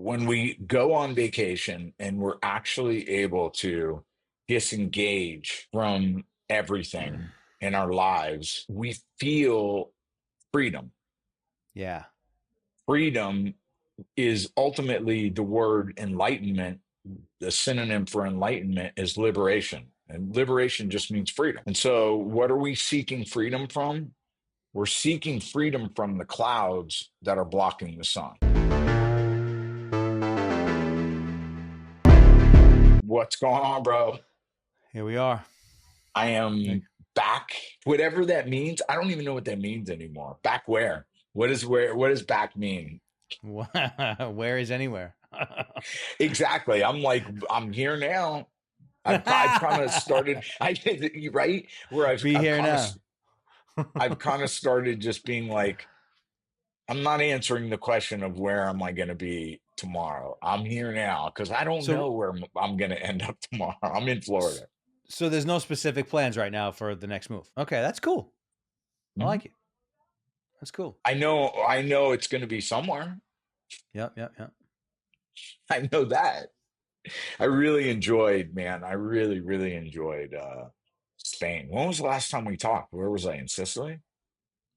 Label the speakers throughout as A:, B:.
A: when we go on vacation and we're actually able to disengage from everything in our lives, we feel freedom.
B: Yeah.
A: Freedom is ultimately the word enlightenment. The synonym for enlightenment is liberation. And liberation just means freedom. And so, what are we seeking freedom from? We're seeking freedom from the clouds that are blocking the sun. What's going on, bro?
B: Here we are.
A: I
B: Like,
A: am back. Whatever that means, I don't even know what that means anymore. Back where? What does back mean?
B: where is anywhere?
A: Exactly. I'm like, I'm here now. I've kind of started. I right where
B: Be here now.
A: I've kind of started just being like, I'm not answering the question of where am I going to be tomorrow. I'm here now because I don't
B: So,
A: know where I'm going to end up tomorrow. I'm in Florida.
B: so there's no specific plans right now for the next move. Okay, that's cool. I
A: Mhm.
B: like it. That's cool.
A: I know it's going to be somewhere.
B: Yep, yep, yep.
A: I know that. I really enjoyed, man. I really, really enjoyed Spain. When was the last time we talked? Where was I? In Sicily?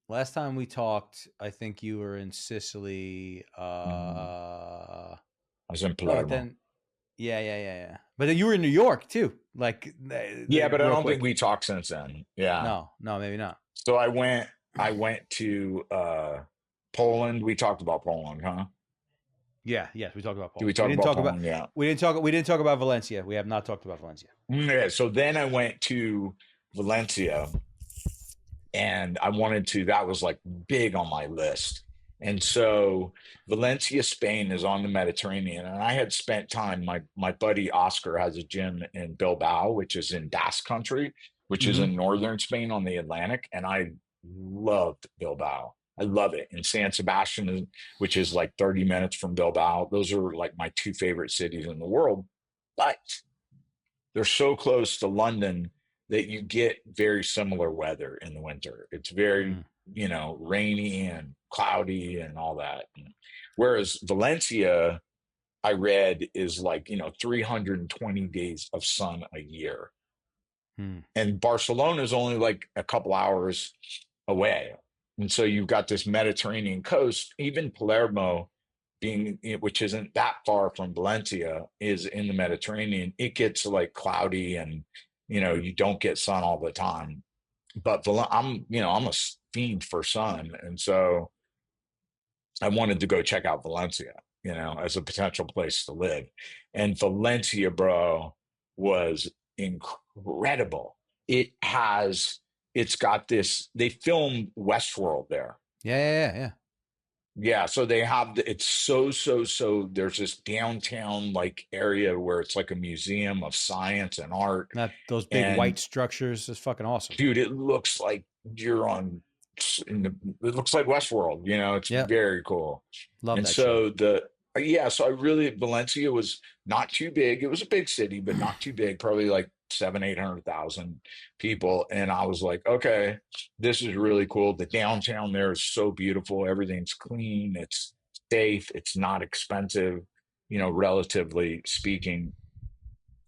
B: Last time we talked, I think you were in Sicily.
A: Mhm. I was in
B: No,
A: Palermo.
B: then yeah. But then you were in New York too. Like
A: Yeah, but I
B: real
A: don't think
B: quick.
A: we talked since then. Yeah.
B: No, no, maybe not.
A: So I went to Poland. We talked about Poland, huh?
B: Yeah, yes, we talked about
A: Did we
B: Poland. We
A: talk
B: didn't
A: about
B: talk about
A: Poland? Yeah.
B: we didn't talk about Valencia. We have not talked about Valencia.
A: Yeah. So then I went to Valencia and I wanted to, that was like big on my list. And so Valencia, Spain is on the Mediterranean. And I had spent time, my buddy Oscar has a gym in Bilbao, which is in Basque country, which is
B: Mm-hmm.
A: in northern Spain on the Atlantic. And I loved Bilbao. I love it. And San Sebastian, which is like 30 minutes from Bilbao. Those are like my two favorite cities in the world. But they're so close to London that you get very similar weather in the winter. It's very,
B: Mm.
A: rainy and cloudy and all that. Whereas Valencia, I read, is like, 320 days of sun a year.
B: Mm.
A: And Barcelona is only like a couple hours away. And so you've got this Mediterranean coast, even Palermo being, which isn't that far from Valencia, is in the Mediterranean. It gets like cloudy and, you don't get sun all the time. But I'm a fiend for sun. And so I wanted to go check out Valencia, as a potential place to live. And Valencia, bro, was incredible. It's got this, they filmed Westworld there.
B: Yeah.
A: Yeah, so they have it's so there's this downtown like area where it's like a museum of science and art.
B: Not those big
A: And
B: white structures. Is fucking awesome.
A: dude, it looks like you're on it looks like Westworld, it's
B: Yep.
A: very cool.
B: Love
A: And
B: that shit.
A: so so I really Valencia was not too big. It was a big city, but not too big, probably like 800,000 people. And I was like, okay, this is really cool. The downtown there is so beautiful. Everything's clean, it's safe, it's not expensive, relatively speaking.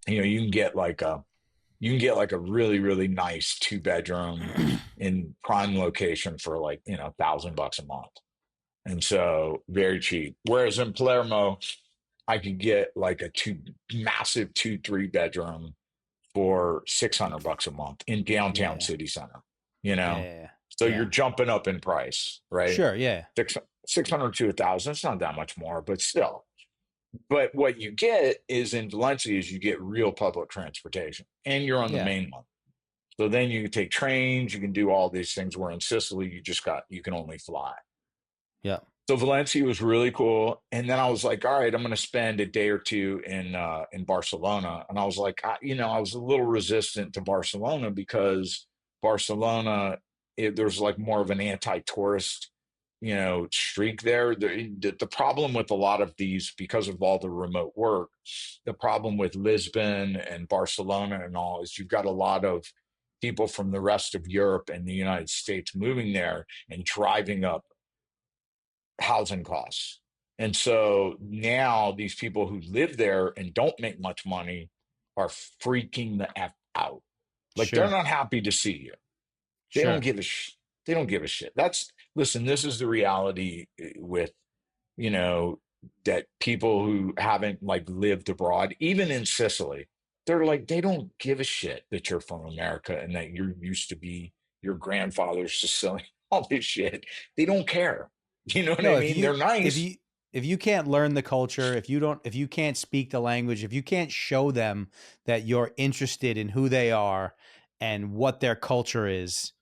A: You can get like a really, really nice 2 bedroom in prime location for like, $1,000 a month. And so very cheap. Whereas in Palermo, I could get like a massive 2, 3 bedroom for $600 a month in downtown
B: Yeah.
A: city center, you know?
B: Yeah.
A: So you're
B: Yeah.
A: jumping up in price, right?
B: Sure. Yeah.
A: 600 to 1,000. It's not that much more, but still. But what you get is in Valencia is you get real public transportation and you're on the
B: Yeah.
A: main one. So then you can take trains, you can do all these things where in Sicily you can only fly.
B: Yeah.
A: So Valencia was really cool. And then I was like, all right, I'm going to spend a day or two in Barcelona. And I was like, I was a little resistant to Barcelona because Barcelona, there's like more of an anti-tourist, streak there. The problem with a lot of these, because of all the remote work, the problem with Lisbon and Barcelona and all is you've got a lot of people from the rest of Europe and the United States moving there and driving up housing costs. And so now these people who live there and don't make much money are freaking the F out. Like they're
B: Sure.
A: not happy to see you. They don't
B: Sure.
A: give a they don't give a shit. That's listen, this is the reality with, you know, that people who haven't like lived abroad, even in Sicily, they're like, they don't give a shit that you're from America and that you're used to be your grandfather's Sicilian, all this shit. They don't care. You know what I
B: No,
A: mean? They're
B: if
A: nice.
B: you if you can't learn the culture, if you can't speak the language, if you can't show them that you're interested in who they are and what their culture is,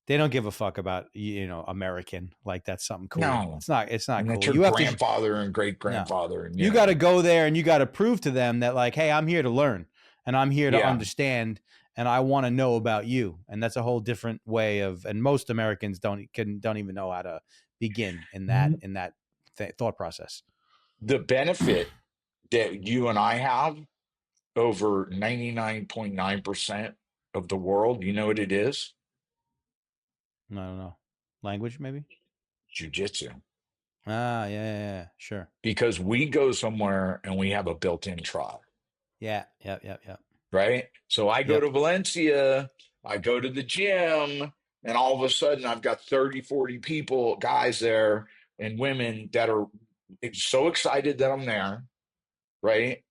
B: they don't give a fuck about, American. Like that's something cool.
A: No.
B: It's not
A: And that's
B: cool.
A: your
B: You have to
A: grandfather and great
B: No.
A: grandfather. And, you
B: You got to
A: know,
B: go there and you got to prove to them that like, hey, I'm here to learn and I'm here to
A: yeah.
B: understand and I want to know about you. And that's a whole different way of, and most Americans don't even know how to begin in that thought process.
A: The benefit that you and I have over 99.9% of the world, you know what it is?
B: I don't know. Language maybe?
A: Jiu-jitsu.
B: Ah, yeah, yeah, yeah, sure.
A: Because we go somewhere and we have a built-in tribe,
B: Yeah, yep, yep, yep.
A: right? So I go
B: Yep.
A: to Valencia, I go to the gym, and all of a sudden I've got 30, 40 people, guys there and women that are so excited that I'm there, right?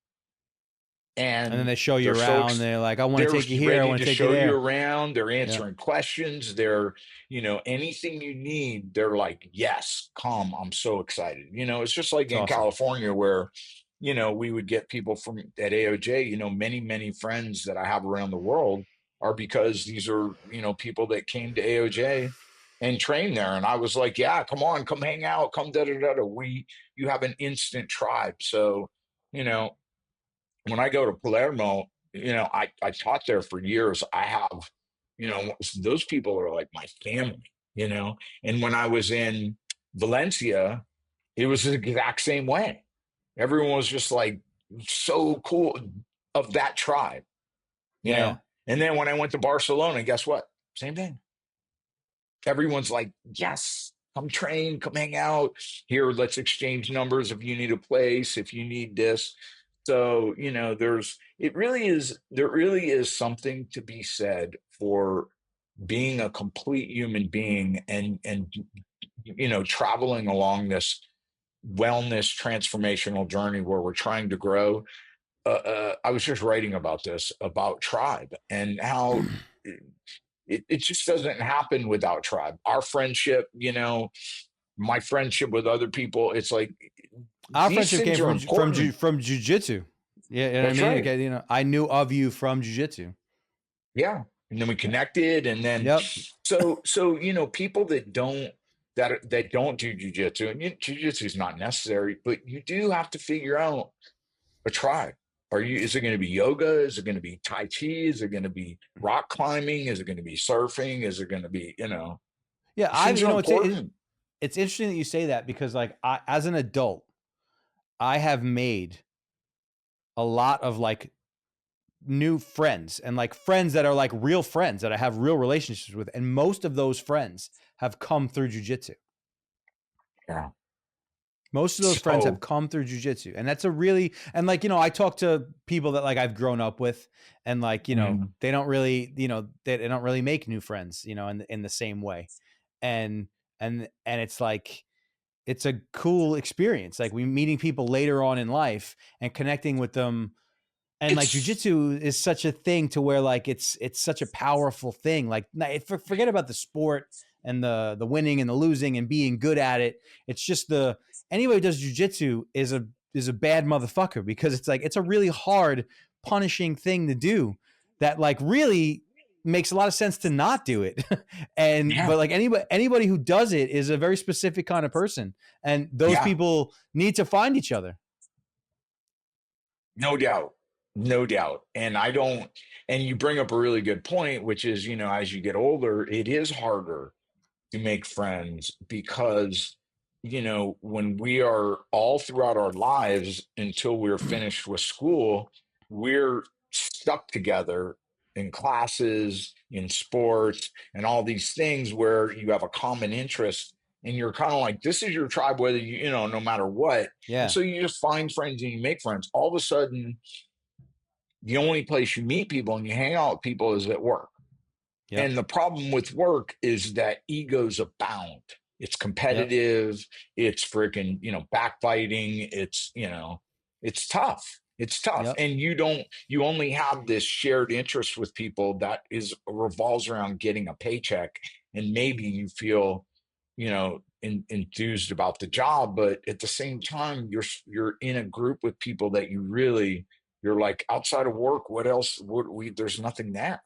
B: And then
A: And
B: they show you
A: they're so
B: around. They're like, I want to
A: they're
B: take you here. I
A: ready
B: want
A: to
B: to take you
A: show you
B: there.
A: around. They're
B: Yeah.
A: answering questions. They're, you know, anything you need. They're like, yes, come. I'm so excited. You know, it's just like
B: It's
A: in
B: awesome.
A: California where, you know, we would get people from at AOJ. You know, many many friends that I have around the world are because these are, you know, people that came to AOJ and trained there. And I was like, yeah, come on, come hang out, come da da da da. You have an instant tribe. So, you know, when I go to Palermo, you know, I taught there for years. I have, you know, those people are like my family, you know. And when I was in Valencia, it was the exact same way. Everyone was just like so cool of that tribe, you
B: Yeah, yeah.
A: know. And then when I went to Barcelona, guess what? Same thing. Everyone's like, yes, come train, come hang out. Here, let's exchange numbers if you need a place, if you need this. So, you know, there really is something to be said for being a complete human being and you know, traveling along this wellness transformational journey where we're trying to grow. I was just writing about this about tribe and how it just doesn't happen without tribe. Our friendship, you know, my friendship with other people, it's like
B: Our
A: these
B: friendship
A: things
B: came
A: are important.
B: from jujitsu. Yeah, you know what I
A: That's
B: mean.
A: right.
B: Okay, I knew of you from jujitsu.
A: Yeah. And then we connected. And then
B: Yep.
A: so you know, people that don't do jujitsu, and jujitsu is not necessary, but you do have to figure out a tribe. Is it going to be yoga? Is it going to be Tai Chi? Is it going to be rock climbing? Is it going to be surfing? Is it going to be, you know,
B: Yeah,
A: these things are important.
B: it's interesting that you say that because like as an adult, I have made a lot of like new friends and like friends that are like real friends that I have real relationships with, and most of those friends have come through jujitsu.
A: Yeah.
B: Most of those friends have
A: So,
B: come through jujitsu, and that's a really and like I talk to people that like I've grown up with, and like
A: mm,
B: they don't really they don't really make new friends in the same way, and and it's like it's a cool experience. Like we meeting people later on in life and connecting with them, and like
A: it's
B: jujitsu is such a thing to where like it's such a powerful thing. Like forget about the sport and the winning and the losing and being good at it. It's just the anybody who does jujitsu is a bad motherfucker because it's like it's a really hard punishing thing to do that like really makes a lot of sense to not do it. And
A: yeah,
B: but like anybody who does it is a very specific kind of person, and those
A: yeah,
B: people need to find each other.
A: no doubt. No doubt. And I don't, and you bring up a really good point, which is, you know, as you get older, it is harder to make friends because, you know, when we are all throughout our lives until we're finished with school, we're stuck together in classes, in sports, and all these things where you have a common interest. and you're kind of like, this is your tribe, whether you know, no matter what. And
B: Yeah.
A: so you just find friends and you make friends. All of a sudden, the only place you meet people and you hang out with people is at work.
B: Yep.
A: And the problem with work is that egos abound. It's
B: Yep.
A: competitive. It's freaking, backbiting. It's tough. It's tough.
B: Yep.
A: And you only have this shared interest with people that is revolves around getting a paycheck. And maybe you feel, enthused about the job, but at the same time, you're in a group with people that you're like, outside of work, what else would there's nothing there.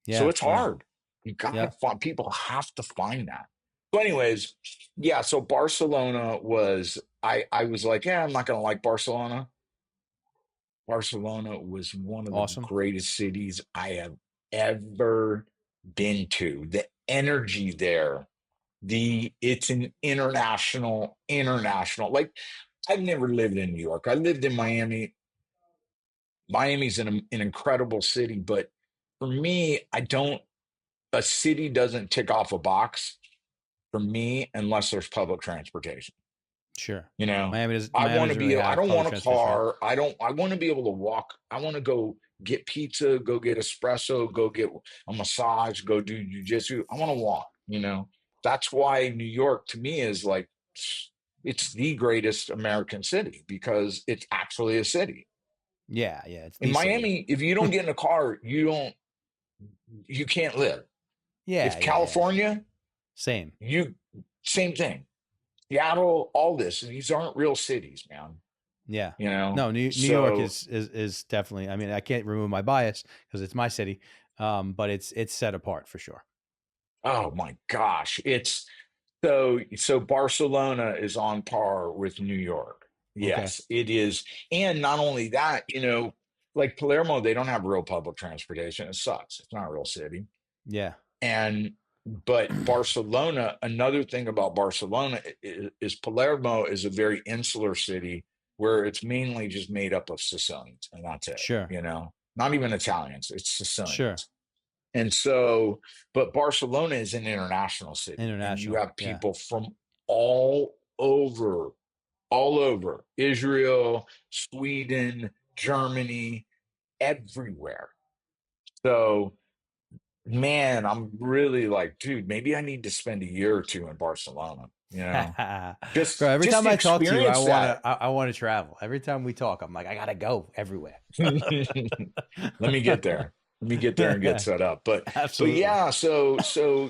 A: So
B: Yeah.
A: it's
B: Yeah.
A: hard. You gotta
B: Yep.
A: find people have to find that. So, anyways, yeah. So Barcelona was I was like, yeah, I'm not gonna like Barcelona. Barcelona was one of the
B: Awesome.
A: greatest cities I have ever been to. The energy there, it's an international. Like I've never lived in New York. I lived in Miami. Miami's an incredible city, but for me, I don't a city doesn't tick off a box for me unless there's public transportation.
B: Sure.
A: You know, I
B: Miami
A: want to
B: doesn't
A: be,
B: really
A: I
B: have
A: don't
B: public
A: want a
B: transportation, right?
A: car. I want to be able to walk. I want to go get pizza, go get espresso, go get a massage, go do jujitsu. I want to walk. That's why New York to me is like, it's the greatest American city because it's actually a city.
B: Yeah. Yeah. It's
A: In
B: the city.
A: Miami, if you don't get in a car, you can't live.
B: Yeah.
A: If
B: Yeah. Yeah.
A: California,
B: Same.
A: you same thing. Seattle, all this. These aren't real cities, man.
B: Yeah.
A: You know?
B: No, New York
A: So,
B: is definitely. I mean, I can't remove my bias because it's my city, but it's set apart for sure.
A: oh my gosh. So Barcelona is on par with New York.
B: Okay.
A: Yes, it is. And not only that, like Palermo, they don't have real public transportation. It sucks. It's not a real city.
B: Yeah.
A: And but Barcelona, another thing about Barcelona is Palermo is a very insular city where it's mainly just made up of Sicilians, and that's it.
B: Sure.
A: Not even Italians, it's
B: Sure.
A: Sicilians. And so, but Barcelona is an international city, and you
B: International.
A: have
B: Yeah.
A: people from all over, all over Israel, Sweden, Germany, everywhere. So man, I'm really like, dude, maybe I need to spend a year or two in Barcelona,
B: Bro, every
A: just
B: time
A: to
B: I talk to you,
A: experience that.
B: I want to travel. Every time we talk, I'm like, I gotta go everywhere.
A: Let me get there. Let me get there and get set up. But
B: Absolutely.
A: yeah, so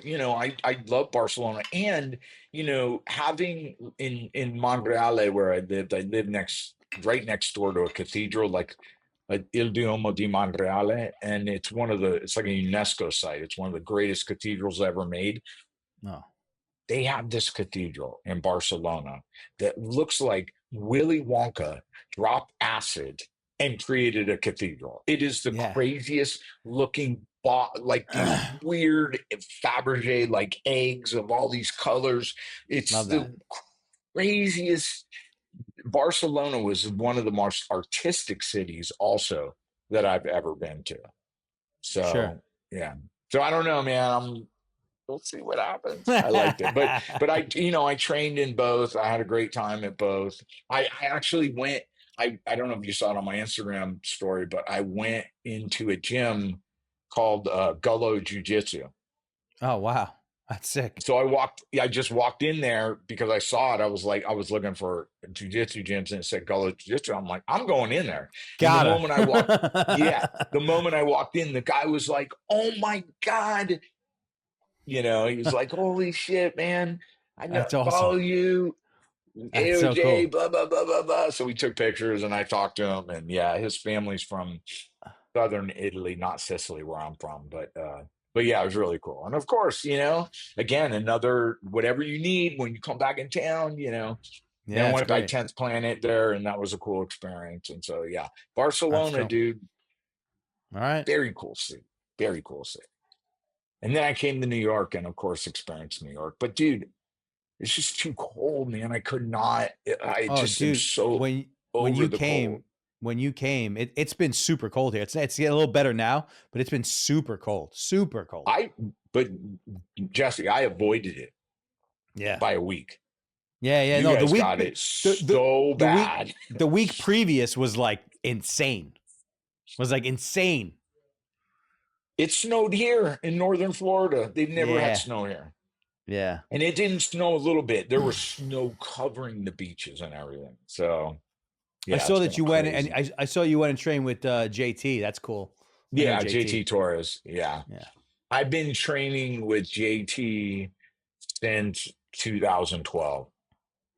A: I love Barcelona, and having in Monreale where I lived right next door to a cathedral, like Il Duomo di Monreale, and it's like a UNESCO site. It's one of the greatest cathedrals ever made.
B: No.
A: They have this cathedral in Barcelona that looks like Willy Wonka dropped acid and created a cathedral. It is the
B: Yeah.
A: craziest looking, like these weird Fabergé like eggs of all these colors. It's
B: Love
A: the
B: that.
A: craziest. Barcelona was one of the most artistic cities also that I've ever been to.
B: Sure.
A: So yeah. So I don't know, man. We'll see what happens. I liked it, but I trained in both. I had a great time at both. I actually went. I don't know if you saw it on my Instagram story, but I went into a gym called Gullo Jiu-Jitsu.
B: Oh wow, that's sick.
A: So I just walked in there because I saw it. I was like, I was looking for jiu-jitsu gyms and it said Gullo Jiu-Jitsu. I'm like, I'm going in there. And
B: Gotta.
A: the moment I walked in, the guy was like, oh my God. He was like, holy shit, man. I know
B: That's awesome.
A: follow you.
B: That's so
A: AOJ,
B: cool.
A: blah, blah, blah, blah, blah. So we took pictures and I talked to him. And yeah, his family's from southern Italy, not Sicily, where I'm from. But yeah, it was really cool. And of course, again, another whatever you need when you come back in town,
B: Yeah,
A: then
B: it's
A: went by
B: great.
A: 10th Planet there, and that was a cool experience. And so yeah,
B: That's
A: Barcelona,
B: cool.
A: dude,
B: All right.
A: very cool city. Very cool city. And then I came to New York and of course experienced New York. But dude, it's just too cold, man. I could not. I
B: Oh,
A: just am
B: dude,
A: so
B: when
A: over
B: you
A: the cold.
B: came, it's been super cold here. It's getting a little better now, but it's been super cold. Super cold.
A: But Jesse, I avoided it.
B: Yeah.
A: by a week.
B: Yeah, yeah.
A: You
B: No,
A: guys got it
B: the the
A: so
B: the week
A: bad.
B: the week previous was like insane. Was like insane.
A: It snowed here in northern Florida. They've never had
B: Yeah.
A: snow here.
B: Yeah.
A: And it didn't snow a little bit. There was snow covering the beaches and everything. So,
B: I
A: yeah,
B: saw
A: it's
B: that
A: been
B: you went and
A: crazy.
B: I saw you went and trained with JT. That's cool. I know
A: Yeah, JT
B: JT.
A: Torres. Yeah.
B: Yeah.
A: I've been training with JT since 2012.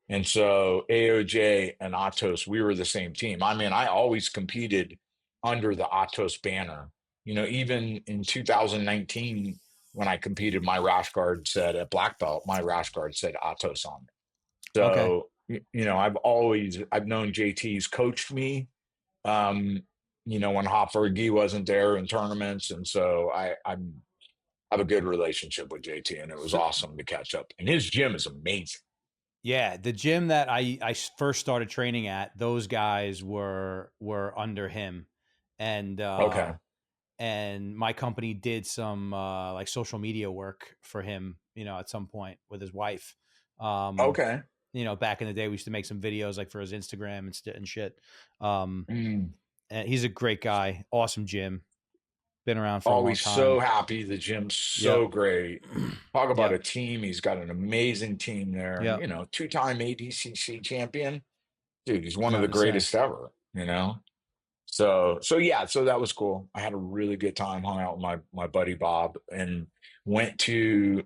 A: And so AOJ and Atos, we were the same team. I mean, I always competed under the Atos banner. Even in 2019, when I competed, my rash guard said at black belt, my rash guard said Atos on it.
B: Okay.
A: So, I've known JT's coached me, um, when Hopper Gee wasn't there in tournaments. And so I have a good relationship with JT, and it was
B: So
A: awesome to catch up. And his gym is amazing.
B: yeah, the gym that I first started training at, those guys were under him, and
A: Okay.
B: my company did some like social media work for him, at some point with his wife. Um,
A: Okay.
B: back in the day, we used to make some videos like for his Instagram and shit. Um,
A: Mm.
B: and he's a great guy, awesome gym, been around for a long
A: Always so
B: time.
A: happy. The gym's
B: Yep.
A: so great. Talk about a
B: Yep.
A: team. He's got an amazing team there. And,
B: Yep.
A: two-time ADCC champion. Dude, he's one of the
B: Nothing to say.
A: greatest ever. So yeah, so that was cool. I had a really good time, hung out with my buddy Bob, and went to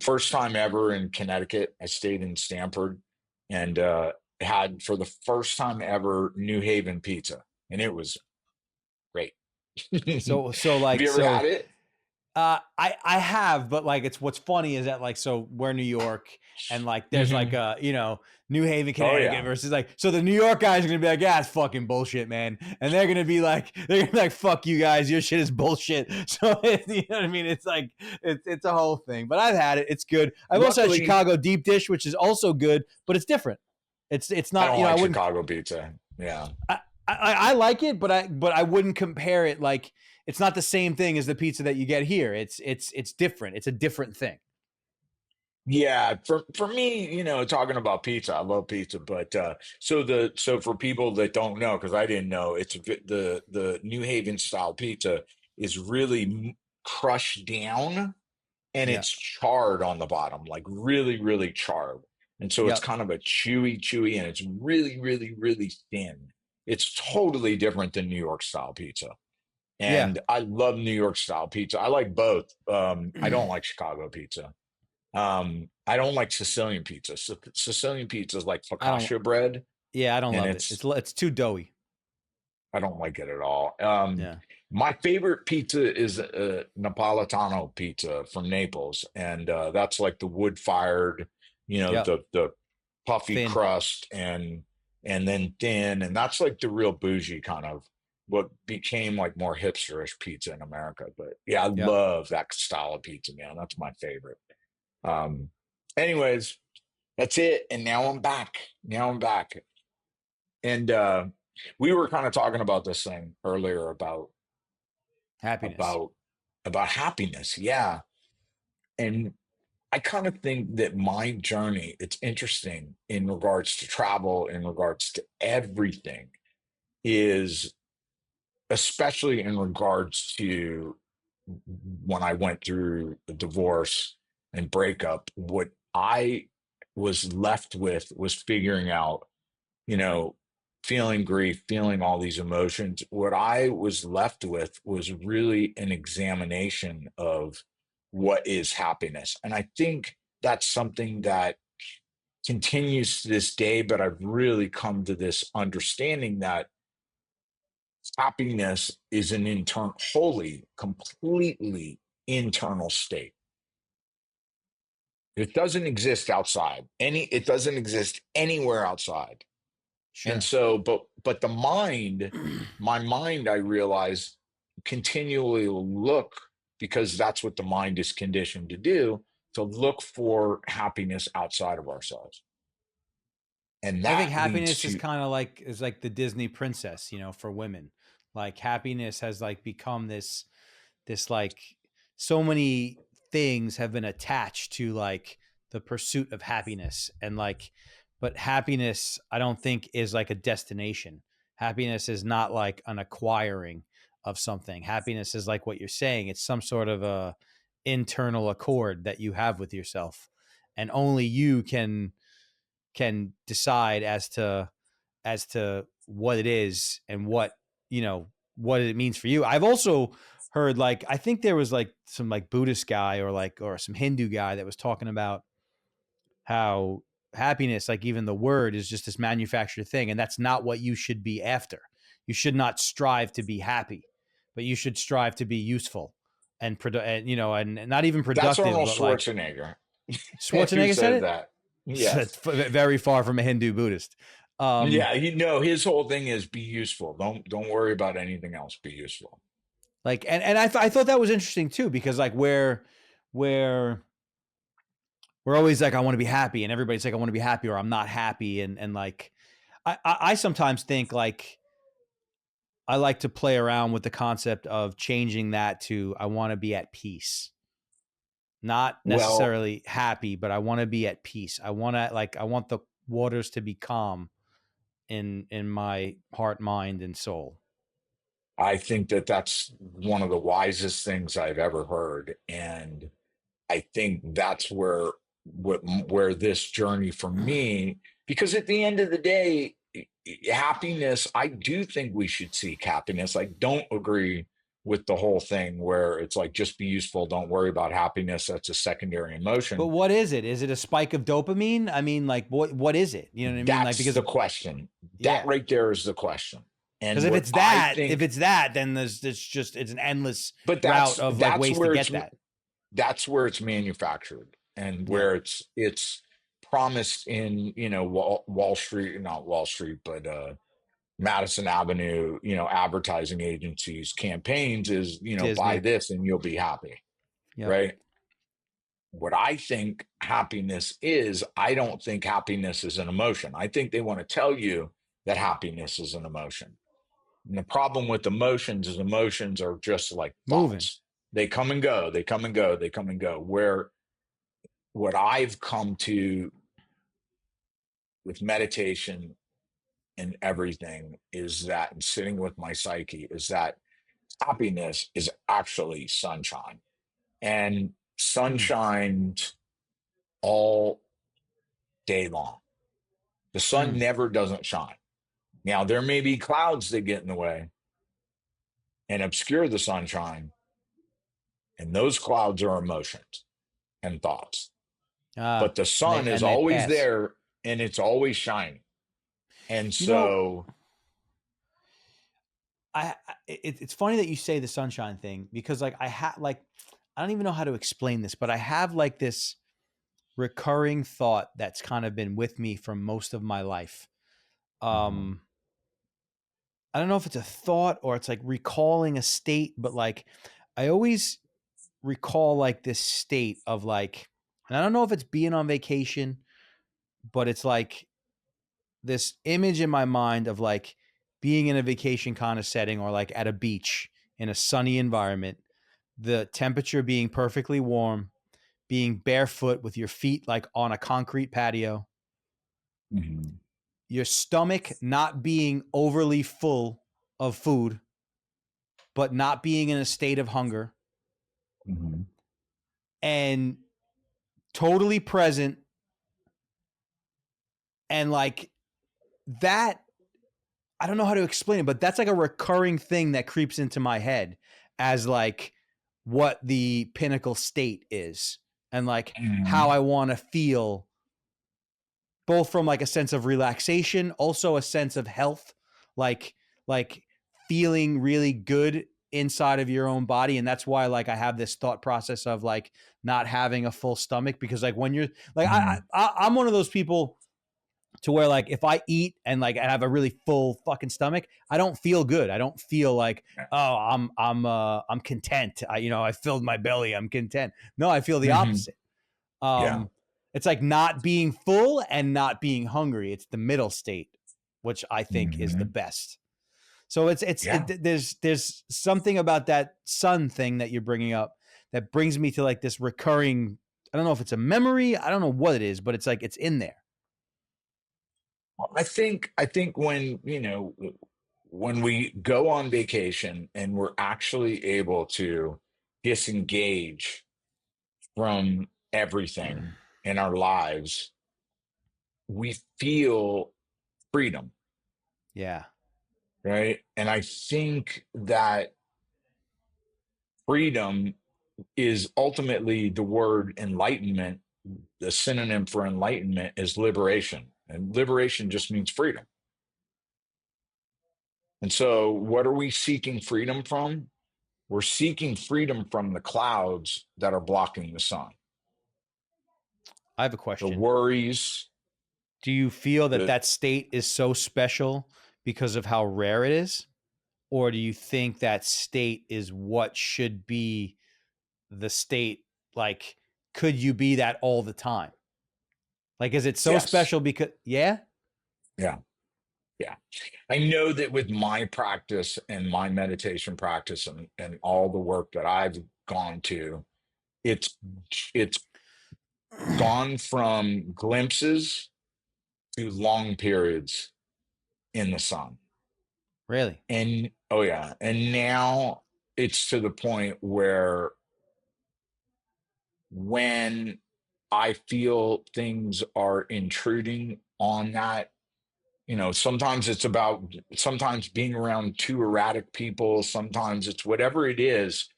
A: first time ever in Connecticut. I stayed in Stamford and had for the first time ever New Haven pizza. And it was great.
B: So
A: Have
B: like
A: you ever had
B: so
A: it?
B: I have, but like it's what's funny is that like so we're New York and like there's like
A: Hmm.
B: New Haven,
A: Oh
B: Connecticut
A: yeah.
B: versus like so the New York guys are gonna be like, yeah, it's fucking bullshit, man, and they're gonna be like, fuck you guys, your shit is bullshit. So you know what I mean? It's like it's a whole thing. But I've had it, it's good. I've also had
A: Luckily,
B: Chicago deep dish, which is also good, but it's different. It's
A: I
B: not
A: don't
B: I
A: like
B: wouldn't
A: Chicago pizza. Yeah.
B: I like it, but I wouldn't compare it like it's not the same thing as the pizza that you get here. It's different. It's a different thing.
A: Yeah, for me, talking about pizza, I love pizza, but so for people that don't know, because I didn't know, the New Haven style pizza is really crushed down and
B: Yeah.
A: it's charred on the bottom, like really, really charred. And so it's
B: Yep.
A: kind of a chewy, and it's really, really, really thin. It's totally different than New York style pizza.
B: Yeah.
A: And I love New York style pizza. I like both. I don't like Chicago pizza. I don't like Sicilian pizza. Sicilian pizza is like
B: I don't.
A: focaccia bread,
B: Yeah, I don't
A: and
B: love it. It's too doughy.
A: I don't like it at all.
B: Yeah.
A: My favorite pizza is Napolitano pizza from Naples, and that's like the wood fired,
B: Yep.
A: the puffy
B: Thin.
A: crust and then thin, and that's like the real bougie kind of what became like more hipsterish pizza in America. But yeah, I
B: Yep.
A: love that style of pizza, man. That's my favorite. Um, anyways, that's it. And now I'm back. Now I'm back. And we were kind of talking about this thing earlier
B: Happiness.
A: about about happiness. Yeah. And I kind of think that my journey, it's interesting in regards to travel, in regards to everything, is especially in regards to when I went through a divorce and breakup, what I was left with was figuring out, you know, feeling grief, feeling all these emotions. What I was left with was really an examination of what is happiness. And I think that's something that continues to this day, but I've really come to this understanding that happiness is an internal, wholly, completely internal state. It doesn't exist outside. It doesn't exist anywhere outside. And
B: Sure.
A: so, but the mind, my mind, I realize continually will look because that's what the mind is conditioned to do, to look for happiness outside of ourselves. And
B: I think
A: that leads
B: happiness is
A: to,
B: kind of like is like the Disney princess, for women. Like happiness has like become this like so many things have been attached to like the pursuit of happiness. And like, but happiness, I don't think is like a destination. Happiness is not like an acquiring of something. Happiness is like what you're saying. It's some sort of a internal accord that you have with yourself. And only you can decide as to what it is and what, you know, what it means for you. I've also heard, like, I think there was like some like Buddhist guy or some Hindu guy that was talking about how happiness, like even the word, is just this manufactured thing, and that's not what you should be after. You should not strive to be happy, but you should strive to be useful and you know, and not even
A: That's
B: productive,
A: Arnold
B: but like
A: Schwarzenegger who
B: Schwarzenegger said
A: says
B: it.
A: that. Yes.
B: Very far from a Hindu Buddhist. Um,
A: Yeah, his whole thing is be useful. Don't worry about anything else. Be useful.
B: like, and I thought that was interesting too, because like where we're always like, I want to be happy, and everybody's like, I want to be happy, or I'm not happy, and like, I sometimes think like I like to play around with the concept of changing that to I want to be at peace, not
A: Well,
B: necessarily happy, but I want to be at peace. I want the waters to be calm in my heart, mind, and soul.
A: I think that that's one of the wisest things I've ever heard, and I think that's where this journey for me, because at the end of the day, happiness, I do think we should seek happiness. I don't agree with the whole thing where it's like just be useful, don't worry about happiness. That's a secondary
B: But
A: emotion.
B: what is it? Is it a spike of dopamine? I mean, like what is it? You know what I mean? Like,
A: That's
B: because
A: the question. That
B: yeah,
A: right there is the question.
B: because
A: And what I
B: if
A: think,
B: it's that, then there's just it's an endless
A: but
B: route of like
A: that's
B: ways to
A: where
B: get that.
A: it's manufactured and
B: Yeah,
A: where it's promised in, Wall Street, not Wall Street, but Madison Avenue, advertising agencies campaigns is, buy
B: Disney.
A: this and you'll be happy,
B: Yep.
A: right? What I think happiness is, I don't think happiness is an emotion. I think they want to tell you that happiness is an emotion. And the problem with emotions is emotions are just like
B: Moving.
A: thoughts. They come and go, they come and go, they come and go. Where what I've come to with meditation and everything is that, and sitting with my psyche, is that happiness is actually sunshine, and
B: Hmm.
A: sunshine all day long. The
B: Hmm.
A: sun never doesn't shine. Now, there may be clouds that get in the way and obscure the sunshine, and those clouds are emotions and thoughts.
B: Ah,
A: But the sun is
B: and they
A: always
B: pass.
A: there and it's always shining. And
B: You know,
A: so,
B: it's funny that you say the sunshine thing, because like I don't even know how to explain this, but I have like this recurring thought that's kind of been with me for most of my life.
A: mhm,
B: Um, I don't know if it's a thought or it's like recalling a state, but like I always recall like this state of like, and I don't know if it's being on vacation, but it's like this image in my mind of like being in a vacation kind of setting, or like at a beach in a sunny environment, the temperature being perfectly warm, being barefoot with your feet like on a concrete patio,
A: mhm,
B: your stomach not being overly full of food, but not being in a state of hunger,
A: mhm,
B: and totally present. And like that, I don't know how to explain it, but that's like a recurring thing that creeps into my head as like what the pinnacle state is, and like how
A: mhm,
B: I want to feel, both from like a sense of relaxation, also a sense of health, like like feeling really good inside of your own body. And that's why like I have this thought process of like not having a full stomach, because like when you're like
A: mhm,
B: I'm one of those people to where like if I eat and like I have a really full fucking stomach, I don't feel good. I don't feel like, oh, I'm content. I filled my belly. I'm content. No, I feel the
A: mhm.
B: opposite.
A: Yeah.
B: Um, it's like not being full and not being hungry. It's the middle state, which I think is the
A: Mhm.
B: best. So
A: Yeah.
B: there's something about that sun thing that you're bringing up that brings me to like this recurring. I don't know if it's a memory. I don't know what it is, but it's like it's in there.
A: I think when, when we go on vacation and we're actually able to disengage from everything in our lives, we feel freedom,
B: Yeah,
A: right? And I think that freedom is ultimately the word enlightenment. The synonym for enlightenment is liberation, and liberation just means freedom. And so, what are we seeking freedom from? We're seeking freedom from the clouds that are blocking the sun,
B: I have a
A: the
B: question.
A: worries,
B: Do you feel that
A: the
B: that state is so special because of how rare it is? Or do you think that state is what should be the state? Like, could you be that all the time? Like, is it so
A: yes,
B: special because, yeah?
A: yeah, yeah. I know that with my practice and my meditation practice and all the work that I've gone to, it's it's gone from glimpses to long periods in the sun.
B: Really?
A: And oh yeah, and now it's to the point where when I feel things are intruding on that, sometimes it's about sometimes being around two erratic people, sometimes it's whatever it is.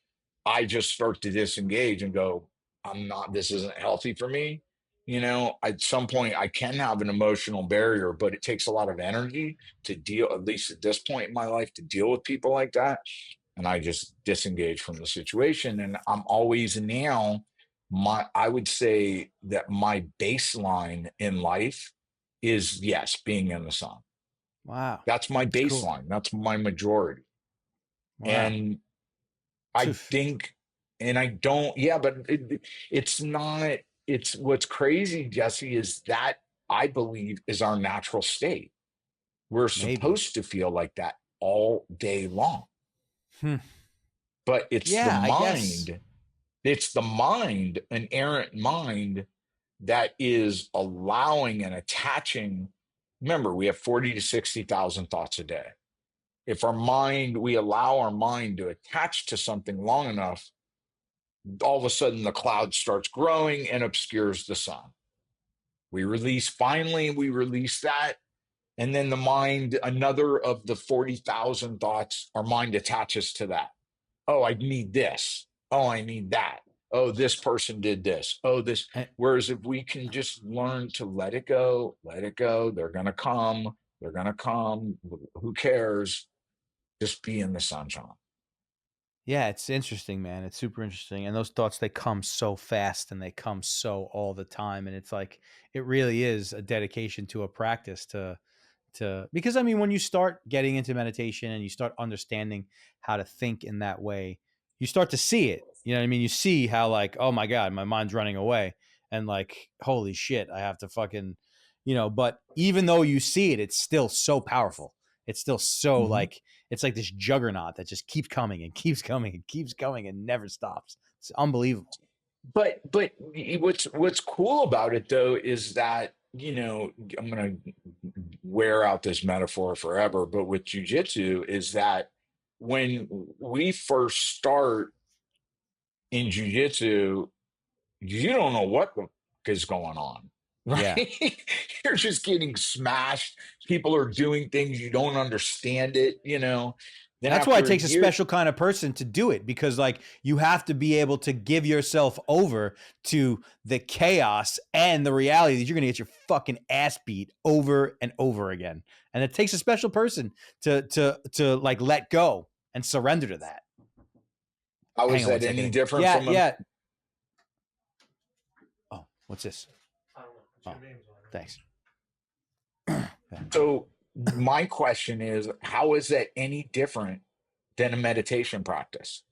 A: I just start to disengage and go, I'm not, this isn't healthy for me. At some point I can have an emotional barrier, but it takes a lot of energy to deal, at least at this point in my life, to deal with people like that. And I just disengage from the situation. And I'm always now, I would say that my baseline in life is yes, being in the sun.
B: Wow.
A: That's my
B: That's cool.
A: baseline. That's my majority.
B: Wow.
A: And I think, and I don't, yeah, but it's not, it's what's crazy, Jesse, is that I believe is our natural state. We're
B: Maybe.
A: supposed to feel like that all day long,
B: Hmm.
A: but
B: Yeah, I guess.
A: it's the mind, an errant mind that is allowing and attaching. Remember, we have 40 to 60,000 thoughts a day. If we allow our mind to attach to something long enough, all of a sudden the cloud starts growing and obscures the sun. Finally, we release that. And then the mind, another of the 40,000 thoughts, our mind attaches to that. Oh, I need this. Oh, I need that. Oh, this person did this. Oh, this.
B: Eh,
A: Whereas if we can just learn to let it go, they're going to come. They're going to come. Who cares? Just be in the sunshine.
B: Yeah, it's interesting, man. It's super interesting. And those thoughts, they come so fast and they come so all the time. And it's like, it really is a dedication to a practice because I mean, when you start getting into meditation and you start understanding how to think in that way, you start to see it. You know what I mean? You see how, like, oh my God, my mind's running away. And like, holy shit, I have to fucking, but even though you see it, it's still so powerful. It's still so
A: Mhm.
B: like, it's like this juggernaut that just keeps coming and keeps coming and keeps coming and never stops. It's unbelievable.
A: But what's cool about it though is that I'm gonna wear out this metaphor forever, but with jujitsu is that when we first start in jujitsu, you don't know what the fuck is going on,
B: Yeah.
A: right? You're just getting smashed. People are doing things you don't understand it. Then
B: That's why it
A: after a
B: takes a
A: year,
B: special kind of person to do it, because like you have to be able to give yourself over to the chaos and the reality that you're going to get your fucking ass beat over and over again. And it takes a special person to like let go and surrender to that.
A: how
B: Hang
A: is
B: on one
A: that any
B: second.
A: different
B: Yeah,
A: from a
B: yeah. Oh, what's this? Oh, thanks.
A: So my question is, how is that any different than a meditation practice?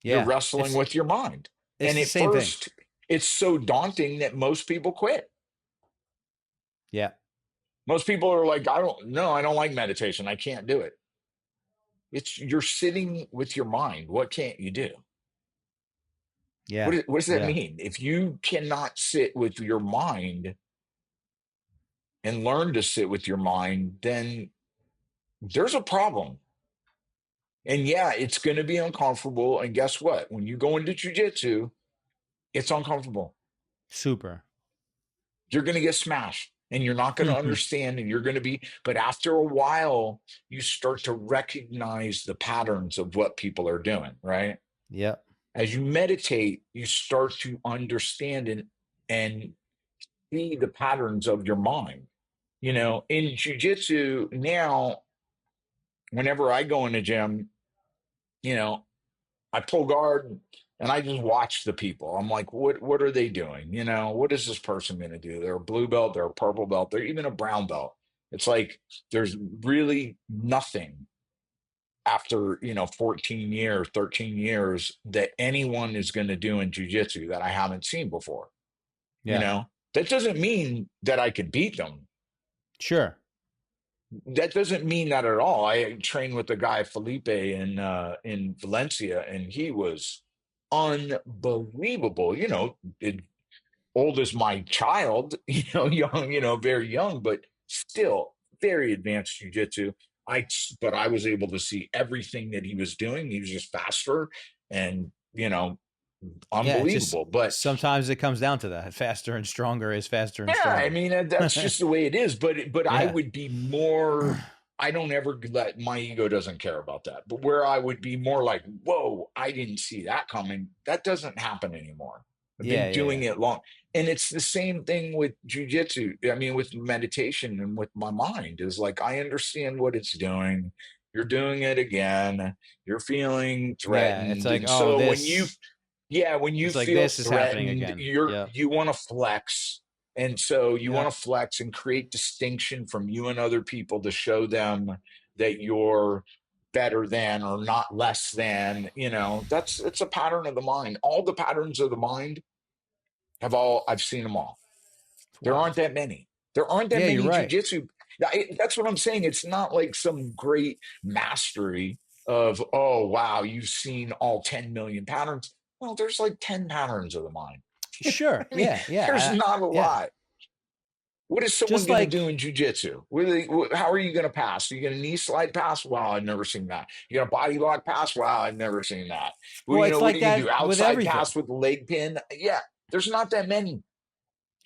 A: You're
B: Yeah,
A: wrestling with your mind.
B: it's
A: And
B: the
A: at
B: same thing.
A: first, it's so daunting that most people quit.
B: Yeah.
A: Most people are like, I don't know, I don't like meditation. I can't do it. It's you're sitting with your mind. What can't you do?
B: Yeah.
A: What does that
B: Yeah.
A: mean? If you cannot sit with your mind and learn to sit with your mind, then there's a problem. And yeah, it's going to be uncomfortable. And guess what? When you go into jujitsu, it's uncomfortable.
B: Super.
A: You're going to get smashed and you're not going to understand. And you're going to be, but after a while, you start to recognize the patterns of what people are doing, right?
B: Yep.
A: As you meditate, you start to understand and see the patterns of your mind. You know, in jujitsu now, whenever I go in the gym, you know, I pull guard and I just watch the people. I'm like, what are they doing? You know, what is this person going to do? They're a blue belt, they're a purple belt, they're even a brown belt. It's like there's really nothing after, 14 years, 13 years that anyone is going to do in jujitsu that I haven't seen before. You
B: Yeah.
A: know, that doesn't mean that I could beat them.
B: Sure.
A: That doesn't mean that at all. I trained with the guy Felipe in Valencia, and he was unbelievable. Old as my child, young, very young, but still very advanced jujitsu. But I was able to see everything that he was doing. He was just faster and
B: Yeah. It's just
A: unbelievable. But
B: sometimes it comes down to that. Faster and stronger is faster and
A: yeah, I
B: stronger.
A: mean, that's just the way it is. But I
B: Yeah.
A: would be more. I don't ever let my ego doesn't care about that. But where I would be more like, whoa, I didn't see that coming. That doesn't happen anymore. I've
B: Yeah.
A: been
B: Yeah.
A: doing
B: Yeah.
A: it long, and it's the same thing with jujitsu. I mean, with meditation and with my mind is like I understand what it's doing. You're doing it again. You're feeling
B: Yeah. It's
A: threatened,
B: like,
A: and
B: oh,
A: so
B: this.
A: when you
B: It's like
A: feel
B: this is happening
A: threatened,
B: again. Yep.
A: you want to flex. And so you want
B: Yep.
A: to flex and create distinction from you and other people to show them that you're better than or not less than, it's a pattern of the mind. All the patterns of the mind I've seen them all.
B: It's
A: There aren't
B: wild.
A: that many. There aren't that
B: Yeah. You're
A: many
B: right.
A: jujitsu. That's what I'm saying. It's not like some great mastery of, oh, wow, you've seen all 10 million patterns. Well, there's like 10 patterns of the mind. I
B: Sure.
A: mean,
B: Yeah. Yeah.
A: there's not a
B: Yeah.
A: lot. What is someone
B: Just
A: going to do
B: like,
A: in jujitsu? How are you going to pass? Are you going to knee slide pass? Wow, I've never seen that. You going to body lock pass? Wow, I've never seen that. Well,
B: well, it's
A: what
B: like
A: are you going to do?
B: that with
A: Outside
B: everything.
A: pass with the leg pin? Yeah, there's not that many.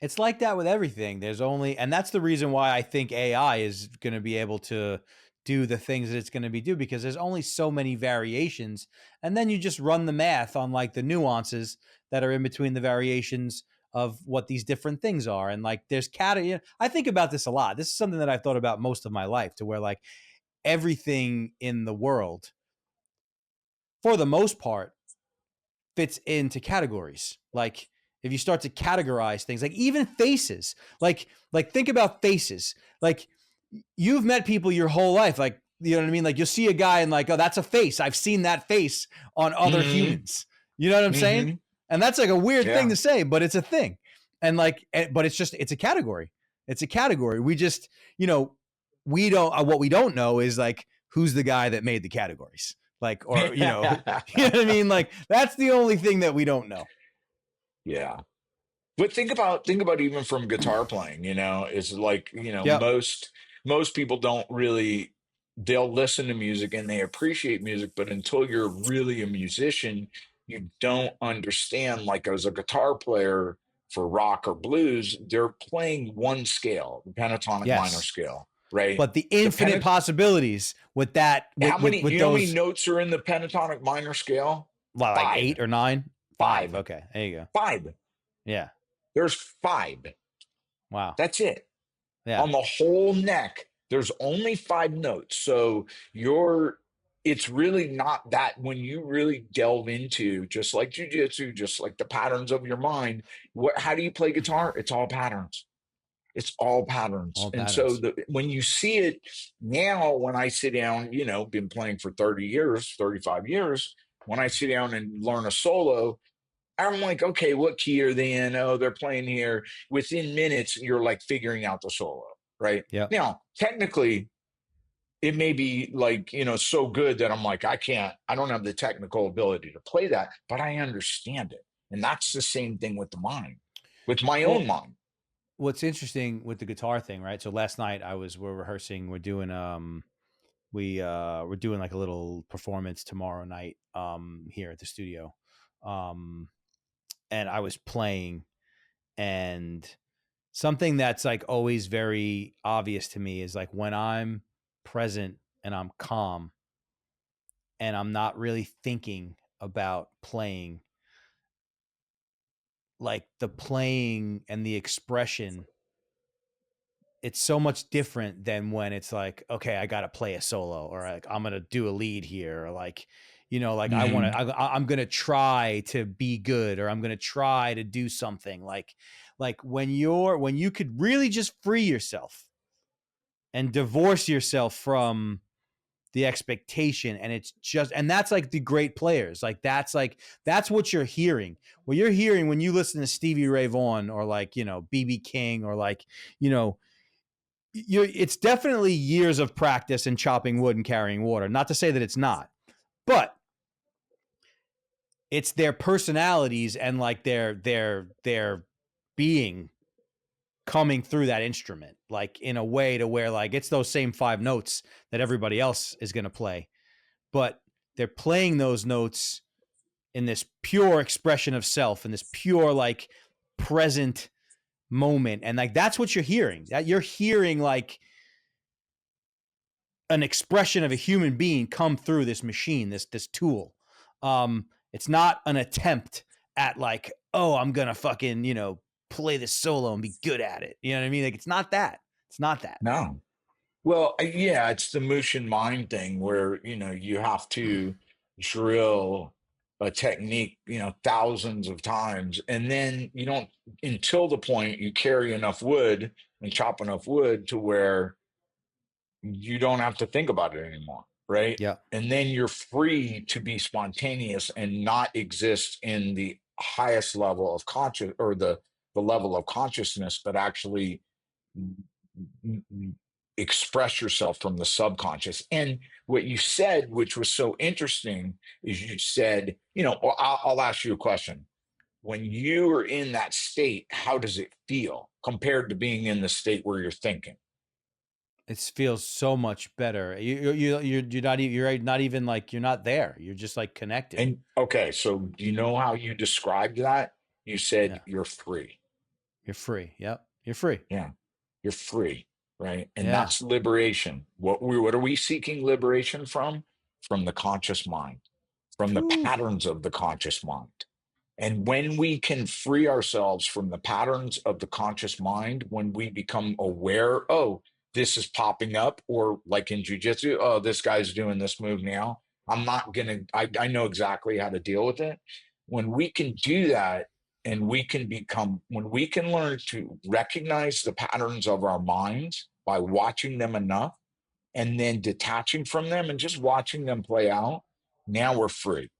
B: It's like that with everything. There's only, and that's the reason why I think AI is going to be able to do the things that it's going to be do because there's only so many variations, and then you just run the math on like the nuances that are in between the variations of what these different things are, and like there's I think about this a lot. This is something that I've thought about most of my life, to where like everything in the world, for the most part, fits into categories. Like if you start to categorize things, like even faces, like think about faces. Like you've met people your whole life, like you know what I mean? Like you'll see a guy and like, oh, that's a face. I've seen that face on other
A: Mm-hmm.
B: humans. You know what I'm saying?
A: Mm-hmm.
B: And that's like a weird thing
A: Yeah.
B: to say, but it's a thing. And like, but it's a category. It's a category. We just, we don't, what we don't know is like, who's the guy that made the categories? Like, or, you know what I mean? Like that's the only thing that we don't know.
A: Yeah. But think about even from guitar playing, is like,
B: Yep.
A: most people don't really they'll listen to music and they appreciate music, but until you're really a musician, you don't understand like as a guitar player for rock or blues, they're playing one scale, the pentatonic minor
B: Yes.
A: scale, right?
B: But the
A: The
B: infinite
A: pentat
B: possibilities with that,
A: how many
B: with
A: you know how many
B: those,
A: notes are in the pentatonic minor scale?
B: well, like
A: Five.
B: 8 or 9, 5.
A: Five.
B: Okay. There you go.
A: Five.
B: Yeah.
A: There's five.
B: Wow.
A: That's it.
B: Yeah.
A: On the whole neck, there's only five notes. So it's really not that when you really delve into just like jujitsu, just like the patterns of your mind, how do you play guitar? It's all patterns. It's all patterns.
B: All
A: And so
B: patterns.
A: when you see it now, when I sit down, been playing for 30 years, 35 years, when I sit down and learn a solo, I'm like, okay, what key are they in? Oh, they're playing here. Within minutes, you're like figuring out the solo, right?
B: Yep.
A: Now, technically, it may be like, so good that I'm like, I don't have the technical ability to play that, but I understand it. And that's the same thing with the mind, with my own
B: Well,
A: mind.
B: what's interesting with the guitar thing, right? So last night we're rehearsing. We're doing we're doing like a little performance tomorrow night here at the studio, um, and I was playing, and something that's like always very obvious to me is like when I'm present and I'm calm and I'm not really thinking about playing, like the playing and the expression, it's so much different than when it's like, okay, I got to play a solo, or like I'm going to do a lead here, or like, like
A: Hmm.
B: I'm going to try to be good, or I'm going to try to do something like when you could really just free yourself and divorce yourself from the expectation, and it's just, and that's like the great players, that's what you're hearing. What you're hearing when you listen to Stevie Ray Vaughan, or like BB King, or like you know it's definitely years of practice and chopping wood and carrying water. Not to say that it's not, but it's their personalities and like their being coming through that instrument, like in a way to where like it's those same five notes that everybody else is going to play, but they're playing those notes in this pure expression of self, in this pure like present moment, and like that's what you're hearing. That you're hearing like an expression of a human being come through this machine, this tool. It's not an attempt at like, oh, I'm gonna fucking play this solo and be good at it. You know what I mean? Like it's not that. It's not that.
A: No. Well, yeah, it's the Mushin mind thing where, you have to drill a technique, thousands of times. And then you don't, until the point you carry enough wood and chop enough wood to where you don't have to think about it anymore. Right.
B: Yeah.
A: And then you're free to be spontaneous and not exist in the highest level of conscious, or the level of consciousness, but actually express yourself from the subconscious. And what you said, which was so interesting, is you said, well, I'll ask you a question. When you are in that state, how does it feel compared to being in the state where you're thinking?
B: It feels so much better. You're not even, you're not even like, you're not there. You're just like connected.
A: And okay, so do you know how you described that? You said
B: Yeah.
A: you're free.
B: You're free. Yep. You're free.
A: Yeah, you're free, right? And
B: Yeah.
A: that's liberation. What are we seeking liberation from? From the conscious mind, from the
B: Whew.
A: patterns of the conscious mind. And when we can free ourselves from the patterns of the conscious mind, when we become aware, oh, this is popping up, or like in jujitsu, oh, this guy's doing this move now. I'm not gonna, I know exactly how to deal with it. When we can do that, and when we can learn to recognize the patterns of our minds by watching them enough and then detaching from them and just watching them play out, now we're free.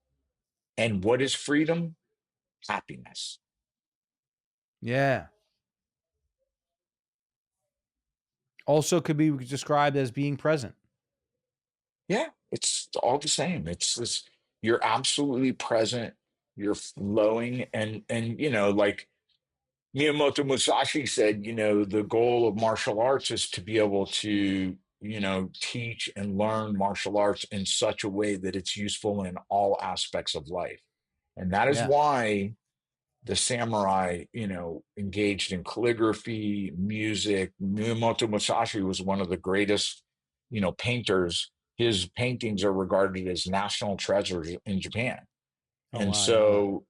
A: And what is freedom? Happiness.
B: Yeah. Also could be described as being present.
A: Yeah, it's all the same. It's this, you're absolutely present, you're flowing, and like Miyamoto Musashi said, the goal of martial arts is to be able to, teach and learn martial arts in such a way that it's useful in all aspects of life. And that is
B: Yeah.
A: why the samurai, engaged in calligraphy, music. Miyamoto Musashi was one of the greatest, painters. His paintings are regarded as national treasures in Japan.
B: Oh
A: And
B: wow, I didn't know that.
A: so,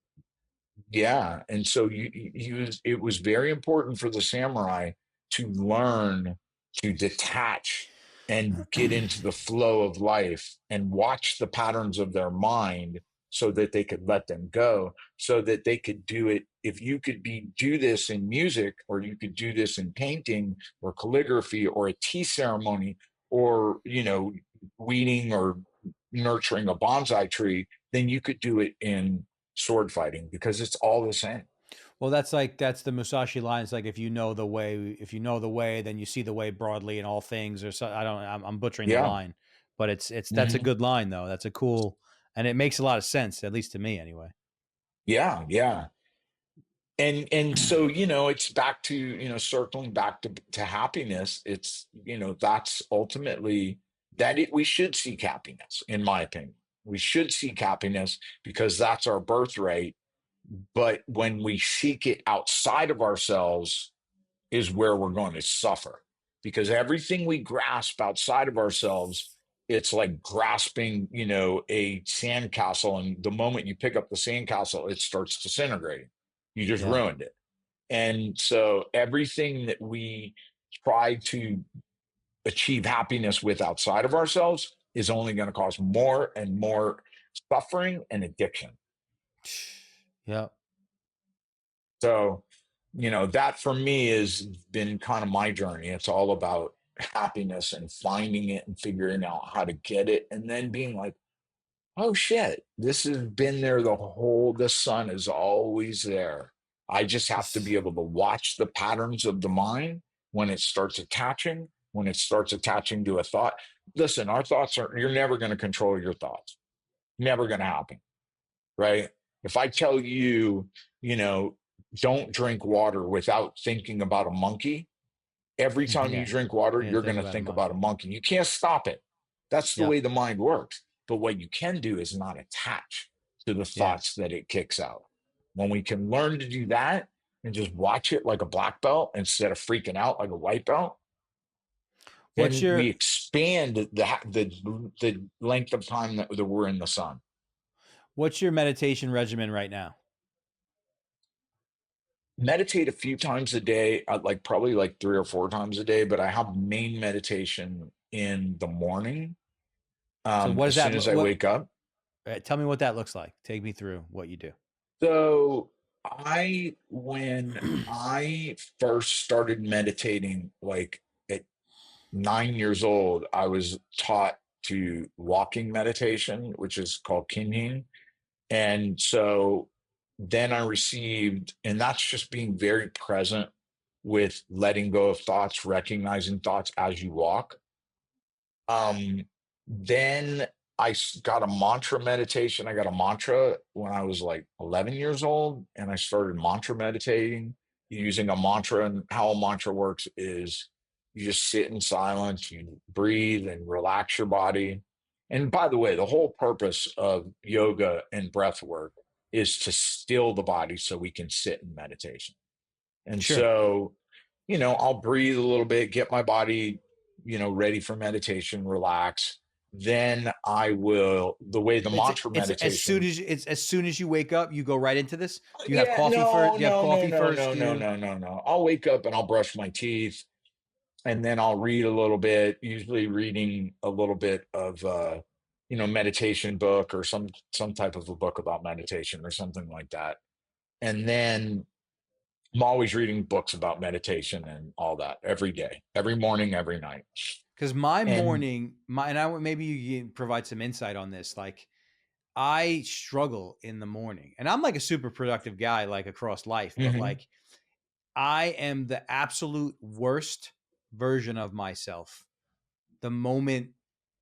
A: yeah, and so it was very important for the samurai to learn to detach and get into the flow of life and watch the patterns of their mind so that they could let them go, so that they could do it. If you could do this in music, or you could do this in painting or calligraphy or a tea ceremony, or weeding or nurturing a bonsai tree, then you could do it in sword fighting, because it's all the same.
B: Well, that's the Musashi line. It's like if you know the way, then you see the way broadly in all things. Or so I don't. I'm butchering the
A: Yeah.
B: line, but it's that's a
A: Hmm.
B: good line though. That's a cool, and it makes a lot of sense, at least to me anyway.
A: Yeah, yeah. And so, it's back to, circling back to happiness. It's, that's ultimately we should seek happiness, in my opinion. We should seek happiness because that's our birthright. But when we seek it outside of ourselves is where we're going to suffer, because everything we grasp outside of ourselves, it's like grasping, a sandcastle. And the moment you pick up the sandcastle, it starts disintegrating. You just
B: Yeah.
A: ruined it. And so everything that we try to achieve happiness with outside of ourselves is only going to cause more and more suffering and addiction.
B: Yeah.
A: So, that for me has been kind of my journey. It's all about happiness and finding it and figuring out how to get it, and then being like, oh shit, this has been there the sun is always there. I just have to
B: This,
A: be able to watch the patterns of the mind when it starts attaching to a thought. Listen, our thoughts you're never going to control your thoughts. Never going to happen, right? If I tell you, you know, don't drink water without thinking about a monkey, every time you
B: yeah.
A: drink water,
B: You're gonna
A: you're
B: think
A: going to
B: about a
A: think about a
B: monkey.
A: monkey. You can't stop it. That's the
B: Yep.
A: way the mind works. But what you can do is not attach to the
B: Yeah.
A: thoughts that it kicks out. When we can learn to do that and just watch it like a black belt instead of freaking out like a white belt,
B: What's
A: then
B: your
A: we expand the length of time that we're in the sun.
B: what's your meditation regimen right now?
A: Meditate a few times a day, like probably like 3 or 4 times a day, but I have main meditation in the morning,
B: So what
A: as
B: does that
A: soon as
B: look?
A: I
B: What?
A: wake up.
B: Tell me what that looks like. Take me through what you do.
A: So when I first started meditating, like at 9 years old, I was taught to walking meditation, which is called kinhin. And so then I received, and that's just being very present with letting go of thoughts, recognizing thoughts as you walk. Um, then got a mantra meditation. I got a mantra when I was like 11 years old, and I started mantra meditating using a mantra. And how a mantra works is you just sit in silence, you breathe and relax your body. And by the way, the whole purpose of yoga and breath work is to still the body so we can sit in meditation. And
B: Sure.
A: so, I'll breathe a little bit, get my body, ready for meditation, relax. Then I will, the way the mantra
B: It's
A: meditation.
B: as soon as you wake up, you go right into this. Do you have
A: Yeah,
B: coffee first?
A: no,
B: Do you have
A: no, no,
B: coffee
A: no,
B: first?
A: no,
B: Do
A: no,
B: you?
A: no, no, no. I'll wake up and I'll brush my teeth, and then I'll read a little bit, usually reading a little bit of, meditation book or some type of a book about meditation or something like that. And then I'm always reading books about meditation and all that every day, every morning, every night.
B: Because my
A: And
B: morning, my and I maybe you can provide some insight on this. Like I struggle in the morning, and I'm like a super productive guy, like across life, but
A: mhm,
B: like I am the absolute worst version of myself the moment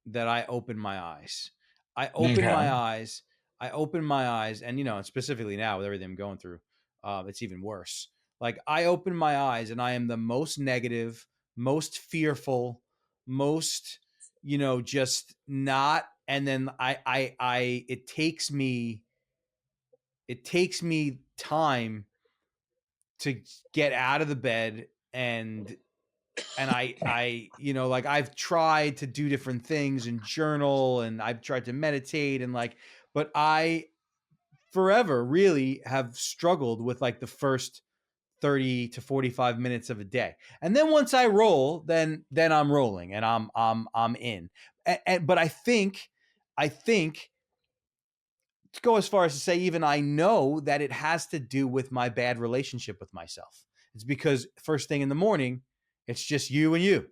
B: that I open my eyes. I open my
A: okay.
B: eyes. I open my eyes, and and specifically now with everything I'm going through, it's even worse. Like I open my eyes, and I am the most negative, most fearful, most just not. And then it takes me time to get out of the bed and like I've tried to do different things and journal and I've tried to meditate and like but I forever really have struggled with like the first 30 to 45 minutes of a day. And then once I roll, then I'm rolling and I'm in. But I think to go as far as to say even I know that it has to do with my bad relationship with myself. It's because first thing in the morning, it's just you and you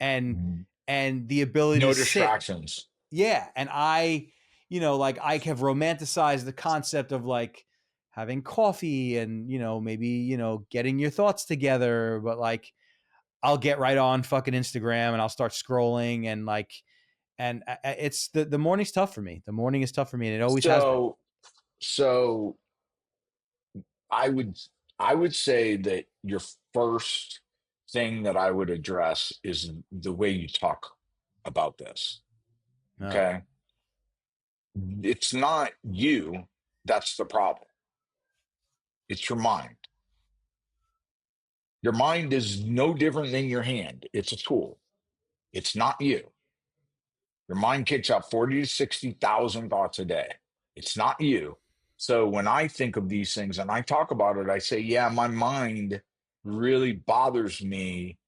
B: and
A: Mhm.
B: and the ability to
A: No
B: sit.
A: distractions.
B: Yeah, and like I have romanticized the concept of like having coffee and maybe getting your thoughts together, but like I'll get right on fucking Instagram and I'll start scrolling and like it's the morning's tough for me. The morning is tough for me and it always has been.
A: So, so I would I would say that your first thing that I would address is the way you talk about this.
B: Oh,
A: Okay. It's not you that's the problem. It's your mind. Your mind is no different than your hand. It's a tool. It's not you. Your mind kicks out 40 to 60,000 thoughts a day. It's not you. So when I think of these things and I talk about it, I say, yeah, my mind really bothers me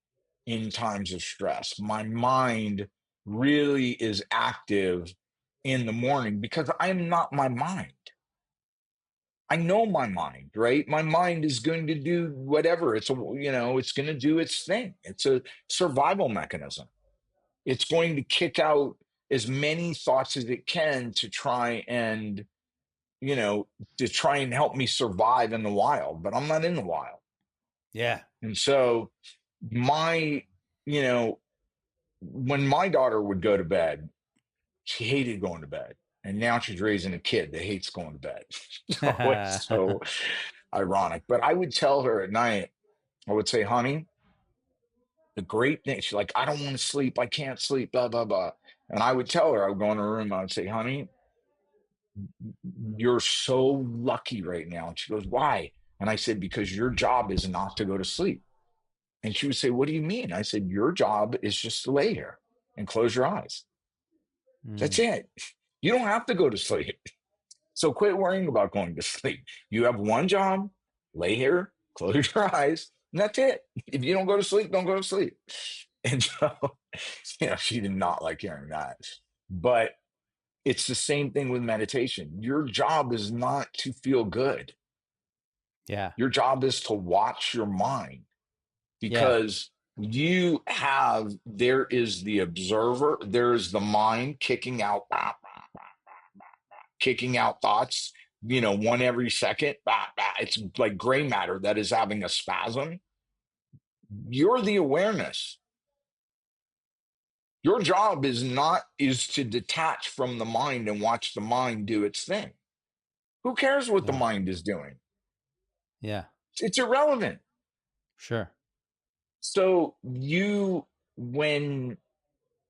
A: in times of stress. My mind really is active in the morning because I'm not my mind. I know my mind, right? My mind is going to do whatever. It's going to do its thing. It's a survival mechanism. It's going to kick out as many thoughts as it can to try and, you know, to try and help me survive in the wild, but I'm not in the wild.
B: yeah.
A: And so my, you know, when my daughter would go to bed, she hated going to bed. And now she's raising a kid that hates going to bed. So it's so ironic. But I would tell her at night, I would say, honey, the great thing, she's like, I don't want to sleep. I can't sleep, blah, blah, blah. And I would tell her, I would go in her room, I would say, honey, you're so lucky right now. And she goes, why? And I said, because your job is not to go to sleep. And she would say, what do you mean? I said, your job is just to lay here and close your eyes. That's
B: Mm,
A: it. You don't have to go to sleep. So quit worrying about going to sleep. You have one job, lay here, close your eyes, and that's it. If you don't go to sleep, don't go to sleep. And so, she did not like hearing that. But it's the same thing with meditation. Your job is not to feel good.
B: yeah.
A: Your job is to watch your mind
B: Yeah.
A: because there is the observer, there is the mind kicking out thoughts, one every second. It's like gray matter that is having a spasm. You're the awareness. Your job is to detach from the mind and watch the mind do its thing. Who cares what the
B: Yeah.
A: mind is doing?
B: Yeah.
A: It's irrelevant.
B: Sure.
A: So when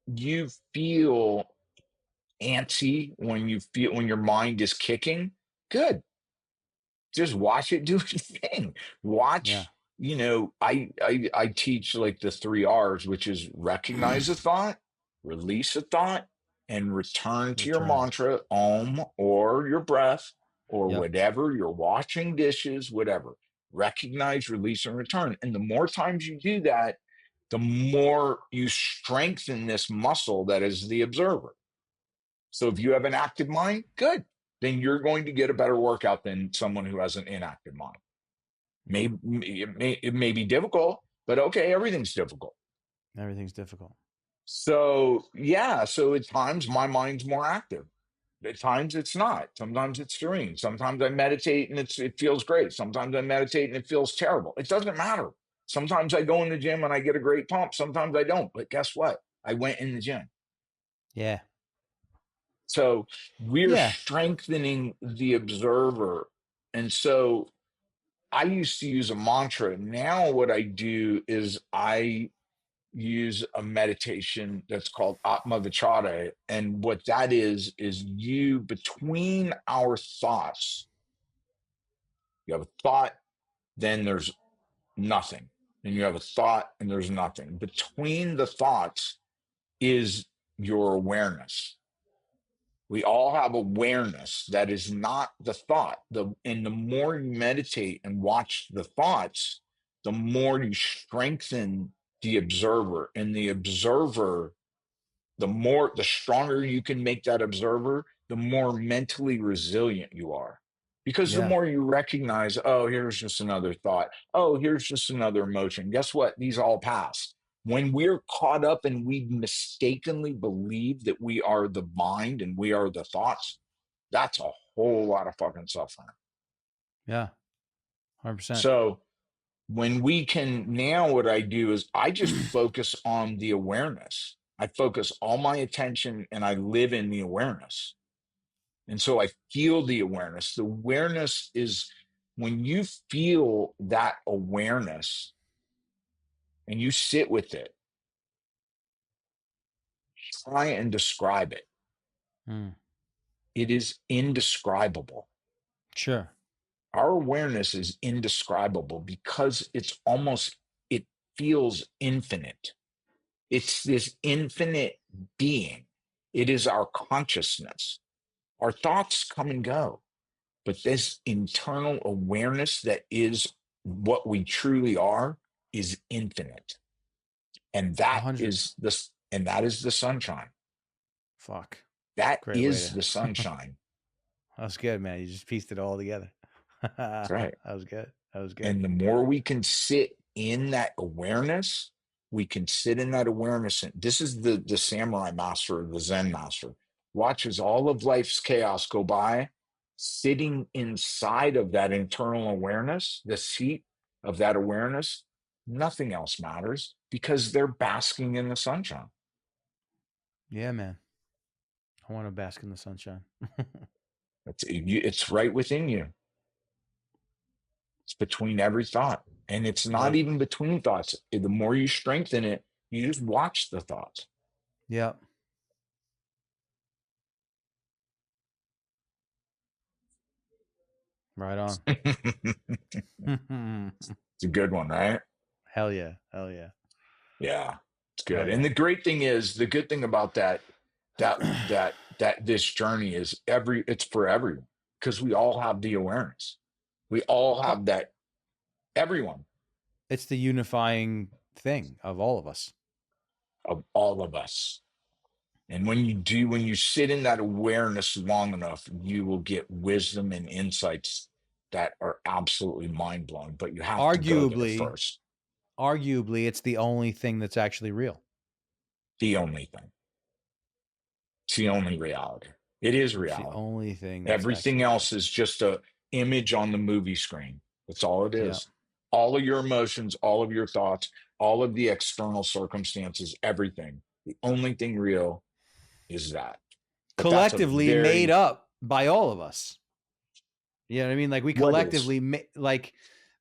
A: you feel antsy, when your mind is kicking, good. Just watch it do its thing.
B: Yeah.
A: Watch, I teach like the 3 R's, which is recognize a thought, release a thought, and return to your
B: Return.
A: mantra, om, or your breath, or
B: Yep.
A: whatever you're washing dishes, whatever. Recognize, release, and return. And the more times you do that, the more you strengthen this muscle that is the observer. So if you have an active mind, good. Then you're going to get a better workout than someone who has an inactive mind. It may be difficult, but okay, everything's difficult.
B: Everything's difficult.
A: So yeah, so at times my mind's more active. At times it's not. Sometimes it's serene. Sometimes I meditate and it feels great. Sometimes I meditate and it feels terrible. It doesn't matter. Sometimes I go in the gym and I get a great pump. Sometimes I don't. But guess what? I went in the gym.
B: Yeah.
A: So we're
B: Yeah.
A: strengthening the observer. And so I used to use a mantra. Now, what I do is I use a meditation that's called Atma Vichara. And what that is you between our thoughts, you have a thought, then there's nothing. And you have a thought, and there's nothing. Between the thoughts is your awareness. We all have awareness that is not the thought. And the more you meditate and watch the thoughts, the more you strengthen the observer. And the observer, the stronger you can make that observer, the more mentally resilient you are. Because the
B: Yeah.
A: more you recognize, oh, here's just another thought. Oh, here's just another emotion. Guess what? These all pass. When we're caught up and we mistakenly believe that we are the mind and we are the thoughts, that's a whole lot of fucking suffering.
B: Yeah. 100%.
A: So when we can, now what I do is I just focus on the awareness. I focus all my attention and I live in the awareness. And so I feel the awareness. The awareness is when you feel that awareness and you sit with it, try and describe it.
B: Mm.
A: It is indescribable.
B: Sure.
A: Our awareness is indescribable because it feels infinite. It's this infinite being. It is our consciousness. Our thoughts come and go, but this internal awareness that is what we truly are is infinite. And
B: A
A: that
B: hundred.
A: is the sunshine.
B: Fuck.
A: That
B: Great way
A: is
B: to.
A: the sunshine.
B: That was good, man. You just pieced it all together.
A: That's
B: That
A: right.
B: was good. That was good.
A: And the more we can sit in that awareness, we can sit in that awareness. And this is the samurai master, the Zen master, watches all of life's chaos go by, sitting inside of that internal awareness, the seat of that awareness. Nothing else matters because they're basking in the sunshine.
B: Yeah, man. I want to bask in the sunshine.
A: It's right within you. It's between every thought. And it's not
B: Yep.
A: even between thoughts. The more you strengthen it, you just watch the thoughts.
B: Yep. Right on.
A: It's a good one, right?
B: Hell yeah. Hell yeah.
A: Yeah, it's
B: Hell
A: good. And
B: yeah.
A: the good thing about that this journey is it's for everyone because we all have the awareness. We all
B: Oh,
A: have that, everyone,
B: it's the unifying thing of all of us.
A: of all of us. And when you sit in that awareness long enough, you will get wisdom and insights that are absolutely mind blowing. But you have to go there
B: Arguably,
A: first.
B: it's the only thing that's actually real.
A: The only thing. It's the only reality. It is
B: It's the
A: reality.
B: only thing that's
A: Everything
B: actually real.
A: else is just a image on the movie screen. That's all it
B: Yeah.
A: is. All of your emotions, all of your thoughts, all of the external circumstances, everything. The only thing real is that. But that's a
B: Collectively made
A: very
B: up by all of us. You know what I mean? Like we
A: what is
B: collectively like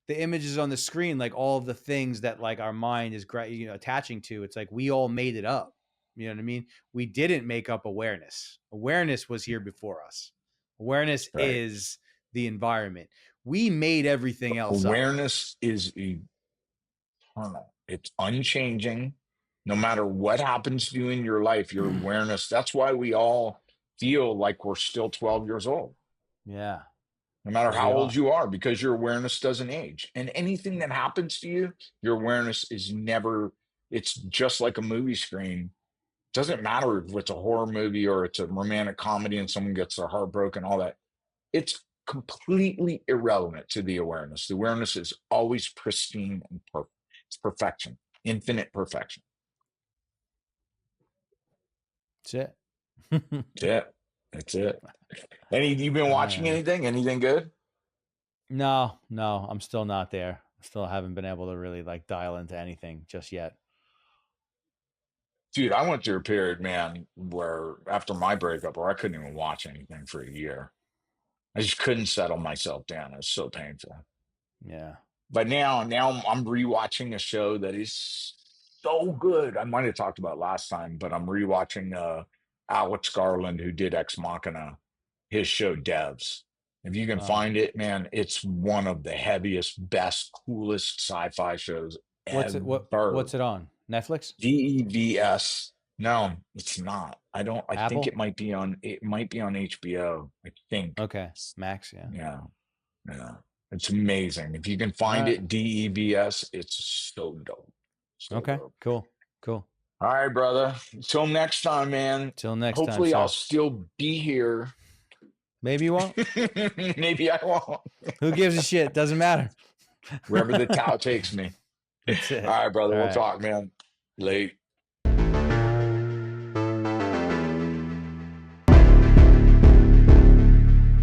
B: the images on the screen, like all of the things that like our mind is attaching to. It's like we all made it up. You know what I mean? We didn't make up awareness. Awareness was here before us. Awareness
A: right.
B: is the environment. We made everything else up.
A: Awareness is eternal. It's unchanging. No matter what happens to you in your life, your awareness, that's why we all feel like we're still 12 years old.
B: Yeah.
A: No matter
B: Yeah, we
A: how old
B: are.
A: you are, because your awareness doesn't age. And anything that happens to you, your awareness is never, it's just like a movie screen. Doesn't matter if it's a horror movie or it's a romantic comedy and someone gets their heart broken, all that. It's completely irrelevant to the awareness. The awareness is always pristine and perfect. It's perfection, infinite perfection.
B: That's it.
A: That's it. That's it. You've been watching anything? Anything good?
B: No, I'm still not there. Still haven't been able to really like dial into anything just yet.
A: Dude, I went through a period, man, where after my breakup, where I couldn't even watch anything for a year. I just couldn't settle myself down. It was so painful.
B: Yeah.
A: But now I'm rewatching a show that is so good. I might have talked about it last time, but I'm rewatching Alex Garland, who did Ex Machina, his show Devs. If you can
B: Oh.
A: find it, man, it's one of the heaviest, best, coolest sci-fi shows
B: What's it
A: ever.
B: what's it on? Netflix?
A: DEVS. No, it's not. I think
B: Apple?
A: it might be on HBO, I think.
B: Okay. Max, yeah.
A: Yeah. Yeah. It's amazing. If you can
B: All
A: find
B: right.
A: it, DEVS, it's so dope. So
B: Okay.
A: dope.
B: Cool. Cool.
A: All right, brother. Until next time, man.
B: Till next time,
A: Hopefully I'll
B: sir.
A: still be here.
B: Maybe you won't.
A: Maybe I won't.
B: Who gives a shit? Doesn't matter.
A: Wherever the Tao takes me.
B: That's
A: All
B: it.
A: right, brother.
B: All
A: We'll
B: right.
A: talk, man. Late.